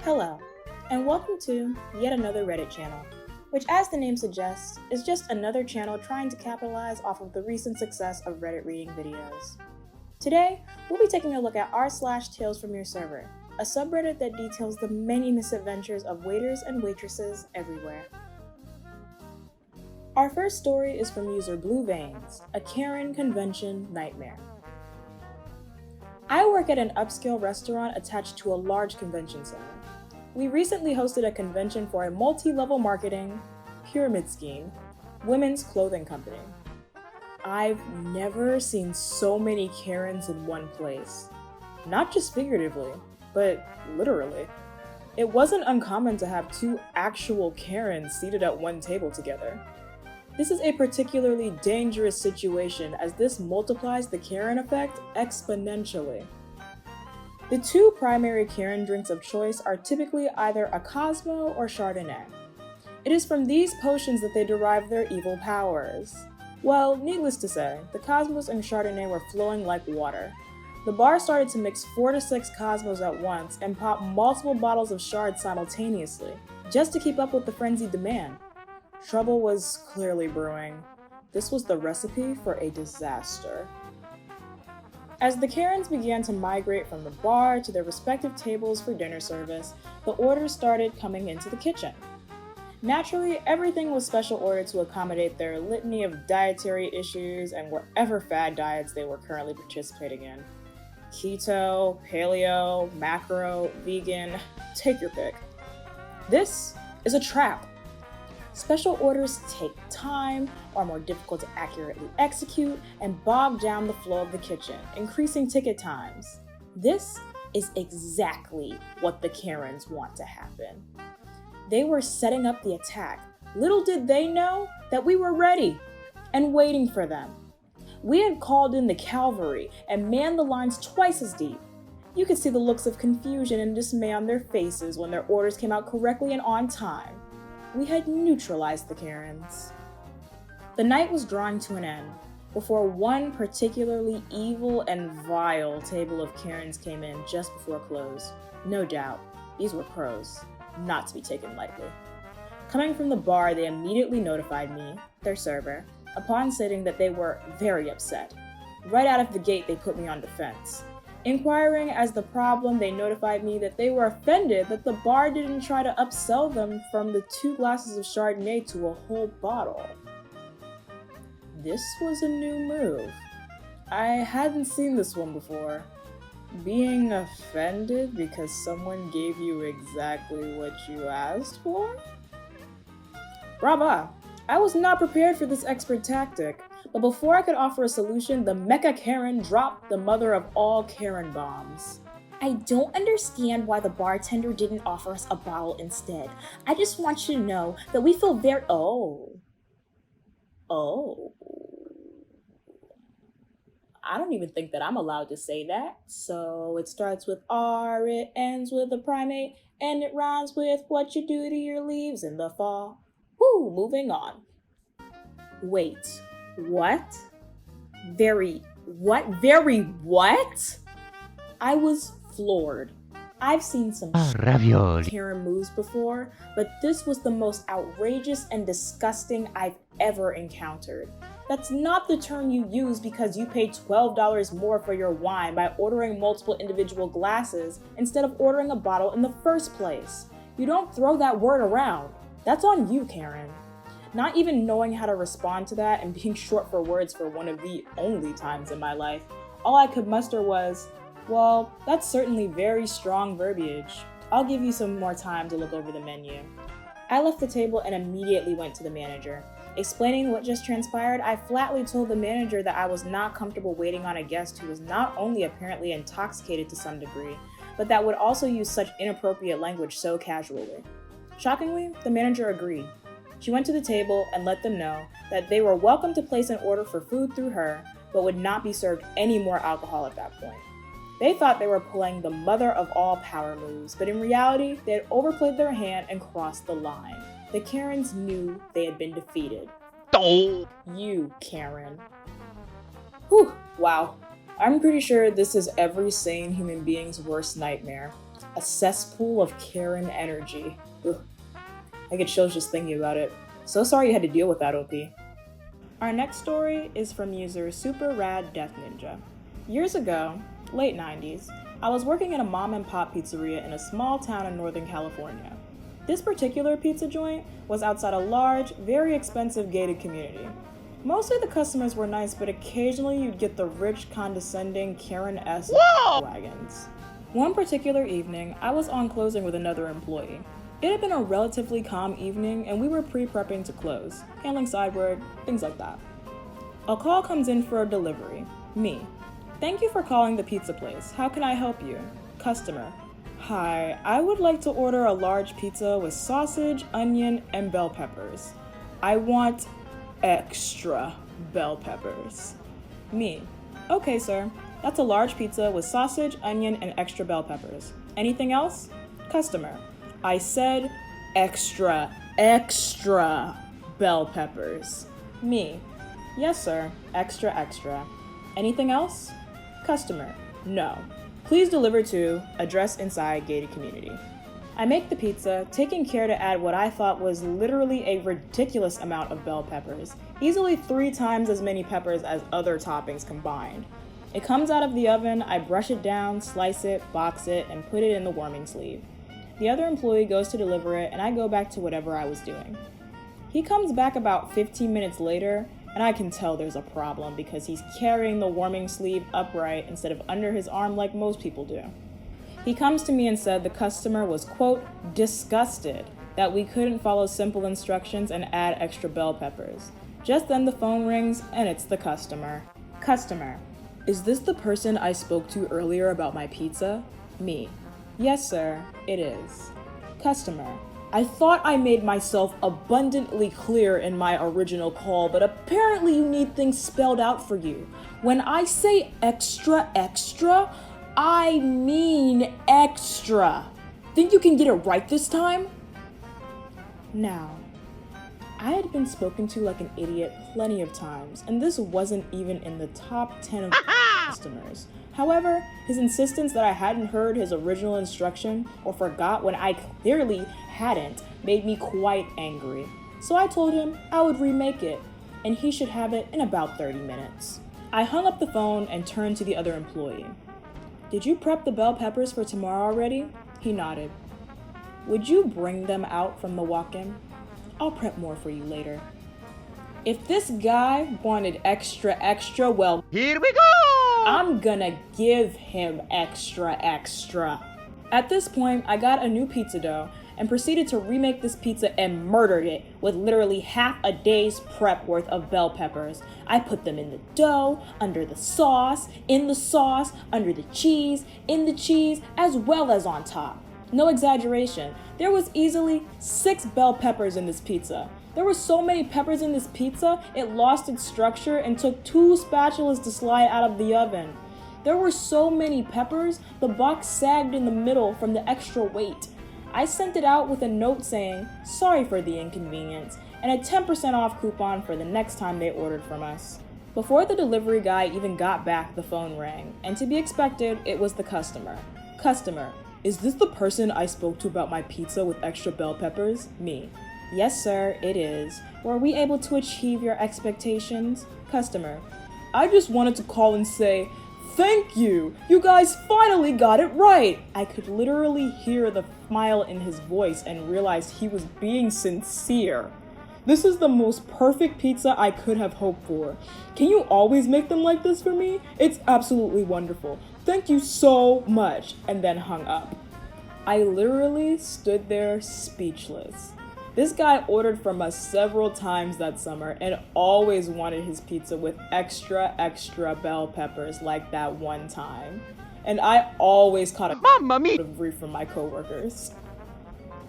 Hello, and welcome to yet another Reddit channel, which, as the name suggests, is just another channel trying to capitalize off of the recent success of Reddit reading videos. Today, we'll be taking a look at r/Talesfromyourserver, a subreddit that details the many misadventures of waiters and waitresses everywhere. Our first story is from user Blue Veins, a Karen convention nightmare. I work at an upscale restaurant attached to a large convention center. We recently hosted a convention for a multi-level marketing, pyramid scheme, women's clothing company. I've never seen so many Karens in one place. Not just figuratively, but literally. It wasn't uncommon to have two actual Karens seated at one table together. This is a particularly dangerous situation as this multiplies the Karen effect exponentially. The two primary Karen drinks of choice are typically either a Cosmo or Chardonnay. It is from these potions that they derive their evil powers. Well, needless to say, the Cosmos and Chardonnay were flowing like water. The bar started to mix 4 to 6 Cosmos at once and pop multiple bottles of Chard simultaneously, just to keep up with the frenzied demand. Trouble was clearly brewing. This was the recipe for a disaster. As the Karens began to migrate from the bar to their respective tables for dinner service, the orders started coming into the kitchen. Naturally, everything was special ordered to accommodate their litany of dietary issues and whatever fad diets they were currently participating in. Keto, paleo, macro, vegan, take your pick. This is a trap. Special orders take time, are more difficult to accurately execute, and bog down the flow of the kitchen, increasing ticket times. This is exactly what the Karens want to happen. They were setting up the attack. Little did they know that we were ready and waiting for them. We had called in the cavalry and manned the lines twice as deep. You could see the looks of confusion and dismay on their faces when their orders came out correctly and on time. We had neutralized the Karens. The night was drawing to an end before one particularly evil and vile table of Karens came in just before close. No doubt, these were pros, not to be taken lightly. Coming from the bar, they immediately notified me, their server, upon stating that they were very upset. Right out of the gate, they put me on defense. Inquiring as the problem, they notified me that they were offended that the bar didn't try to upsell them from the 2 glasses of Chardonnay to a whole bottle. This was a new move. I hadn't seen this one before. Being offended because someone gave you exactly what you asked for? Brava! I was not prepared for this expert tactic. But before I could offer a solution, the Mecha Karen dropped the mother of all Karen bombs. I don't understand why the bartender didn't offer us a bottle instead. I just want you to know that we feel very— Oh. I don't even think that I'm allowed to say that. So it starts with R, it ends with a primate, and it rhymes with what you do to your leaves in the fall. Woo, moving on. Wait. What? Very what? I was floored. I've seen some Karen moves before, but this was the most outrageous and disgusting I've ever encountered. That's not the term you use because you paid $12 more for your wine by ordering multiple individual glasses instead of ordering a bottle in the first place. You don't throw that word around. That's on you, Karen. Not even knowing how to respond to that and being short for words for one of the only times in my life, all I could muster was, well, that's certainly very strong verbiage. I'll give you some more time to look over the menu. I left the table and immediately went to the manager. Explaining what just transpired, I flatly told the manager that I was not comfortable waiting on a guest who was not only apparently intoxicated to some degree, but that would also use such inappropriate language so casually. Shockingly, the manager agreed. She went to the table and let them know that they were welcome to place an order for food through her, but would not be served any more alcohol at that point. They thought they were playing the mother of all power moves, but in reality, they had overplayed their hand and crossed the line. The Karens knew they had been defeated. You, Karen. Whew, wow. I'm pretty sure this is every sane human being's worst nightmare. A cesspool of Karen energy. Ugh. I get chills just thinking about it. So sorry you had to deal with that, OP. Our next story is from user Super Rad Death Ninja. Years ago, late 90s, I was working in a mom and pop pizzeria in a small town in Northern California. This particular pizza joint was outside a large, very expensive gated community. Mostly the customers were nice, but occasionally you'd get the rich, condescending, Karen-esque wagons. One particular evening, I was on closing with another employee. It had been a relatively calm evening, and we were pre-prepping to close, handling side work, things like that. A call comes in for a delivery. Me. Thank you for calling the pizza place. How can I help you? Customer. Hi, I would like to order a large pizza with sausage, onion, and bell peppers. I want extra bell peppers. Me. Okay, sir. That's a large pizza with sausage, onion, and extra bell peppers. Anything else? Customer. I said extra bell peppers. Me. Yes, sir. Extra. Anything else? Customer. No. Please deliver to address inside gated community. I make the pizza, taking care to add what I thought was literally a ridiculous amount of bell peppers, easily 3 times as many peppers as other toppings combined. It comes out of the oven, I brush it down, slice it, box it, and put it in the warming sleeve. The other employee goes to deliver it, and I go back to whatever I was doing. He comes back about 15 minutes later, and I can tell there's a problem because he's carrying the warming sleeve upright instead of under his arm like most people do. He comes to me and said the customer was, quote, disgusted that we couldn't follow simple instructions and add extra bell peppers. Just then the phone rings, and it's the customer. Customer. Is this the person I spoke to earlier about my pizza? Me. Yes, sir, it is. Customer. I thought I made myself abundantly clear in my original call, but apparently you need things spelled out for you. When I say extra, I mean extra. Think you can get it right this time? Now, I had been spoken to like an idiot plenty of times, and this wasn't even in the top 10 of customers. However, his insistence that I hadn't heard his original instruction or forgot when I clearly hadn't made me quite angry. So I told him I would remake it, and he should have it in about 30 minutes. I hung up the phone and turned to the other employee. Did you prep the bell peppers for tomorrow already? He nodded. Would you bring them out from the walk-in? I'll prep more for you later. If this guy wanted extra, well, here we go! I'm gonna give him extra. At this point, I got a new pizza dough and proceeded to remake this pizza and murdered it with literally half a day's prep worth of bell peppers. I put them in the dough, under the sauce, in the sauce, under the cheese, in the cheese, as well as on top. No exaggeration, there was easily 6 bell peppers in this pizza. There were so many peppers in this pizza, it lost its structure and took 2 spatulas to slide out of the oven. There were so many peppers, the box sagged in the middle from the extra weight. I sent it out with a note saying, sorry for the inconvenience, and a 10% off coupon for the next time they ordered from us. Before the delivery guy even got back, the phone rang, and to be expected, it was the customer. Customer, is this the person I spoke to about my pizza with extra bell peppers? Me. Yes, sir, it is. Were we able to achieve your expectations? Customer. I just wanted to call and say, thank you! You guys finally got it right! I could literally hear the smile in his voice and realized he was being sincere. This is the most perfect pizza I could have hoped for. Can you always make them like this for me? It's absolutely wonderful. Thank you so much. And then hung up. I literally stood there speechless. This guy ordered from us several times that summer and always wanted his pizza with extra bell peppers like that one time. And I always caught a of grief from my coworkers.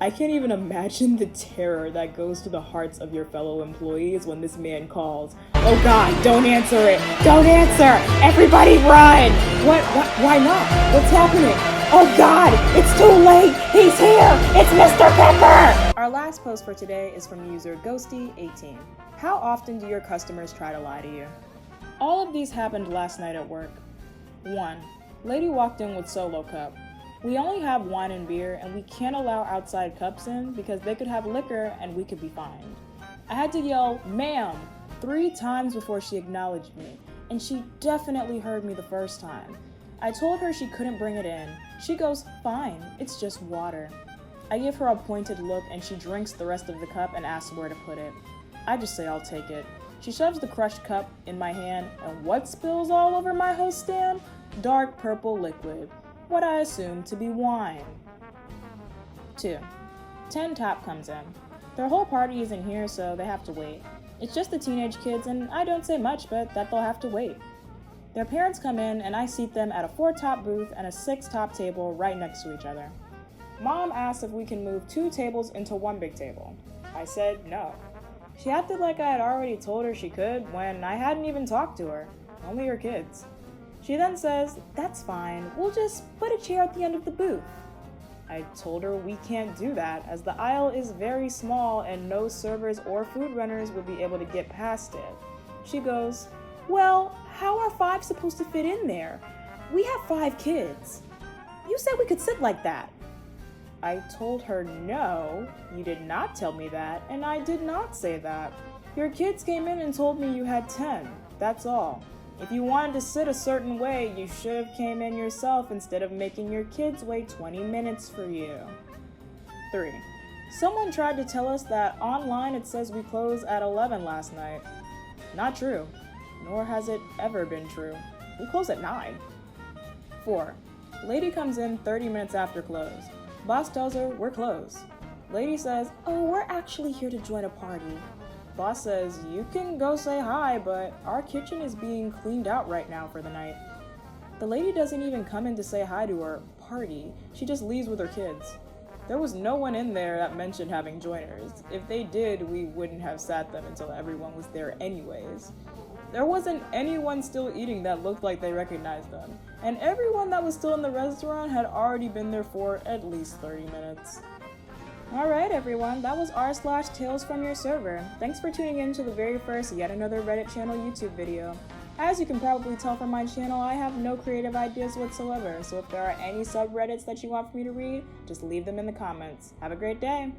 I can't even imagine the terror that goes to the hearts of your fellow employees when this man calls. Oh God, don't answer it! Don't answer! Everybody run! What? Why not? What's happening? Oh God, it's too late! He's here! It's Mr. Pepper! Our last post for today is from user Ghosty18. How often do your customers try to lie to you? All of these happened last night at work. 1. Lady walked in with Solo Cup. We only have wine and beer, and we can't allow outside cups in because they could have liquor and we could be fined. I had to yell, "Ma'am," 3 times before she acknowledged me, and she definitely heard me the first time. I told her she couldn't bring it in. She goes, "Fine, it's just water." I give her a pointed look and she drinks the rest of the cup and asks where to put it. I just say I'll take it. She shoves the crushed cup in my hand, and what spills all over my host stand? Dark purple liquid, what I assume to be wine. 2. 10 Top comes in. Their whole party isn't here, so they have to wait. It's just the teenage kids, and I don't say much, but that they'll have to wait. Their parents come in, and I seat them at a 4-top booth and a 6-top table right next to each other. Mom asked if we can move 2 tables into 1 big table. I said no. She acted like I had already told her she could when I hadn't even talked to her. Only her kids. She then says, "That's fine, we'll just put a chair at the end of the booth." I told her we can't do that as the aisle is very small and no servers or food runners would be able to get past it. She goes, "Well, how are 5 supposed to fit in there? We have 5 kids. You said we could sit like that." I told her, "No, you did not tell me that, and I did not say that. Your kids came in and told me you had 10, that's all. If you wanted to sit a certain way, you should have came in yourself instead of making your kids wait 20 minutes for you." 3. Someone tried to tell us that online it says we close at 11 last night. Not true, nor has it ever been true. We close at 9. 4. Lady comes in 30 minutes after close. Boss tells her we're closed. Lady says, "Oh, we're actually here to join a party." Boss says, "You can go say hi, but our kitchen is being cleaned out right now for the night." The lady doesn't even come in to say hi to our party. She just leaves with her kids. There was no one in there that mentioned having joiners. If they did, we wouldn't have sat them until everyone was there anyways. There wasn't anyone still eating that looked like they recognized them, and everyone that was still in the restaurant had already been there for at least 30 minutes. Alright everyone, that was r/Tales from your server. Thanks for tuning in to the very first Yet Another Reddit Channel YouTube video. As you can probably tell from my channel, I have no creative ideas whatsoever, so if there are any subreddits that you want for me to read, just leave them in the comments. Have a great day!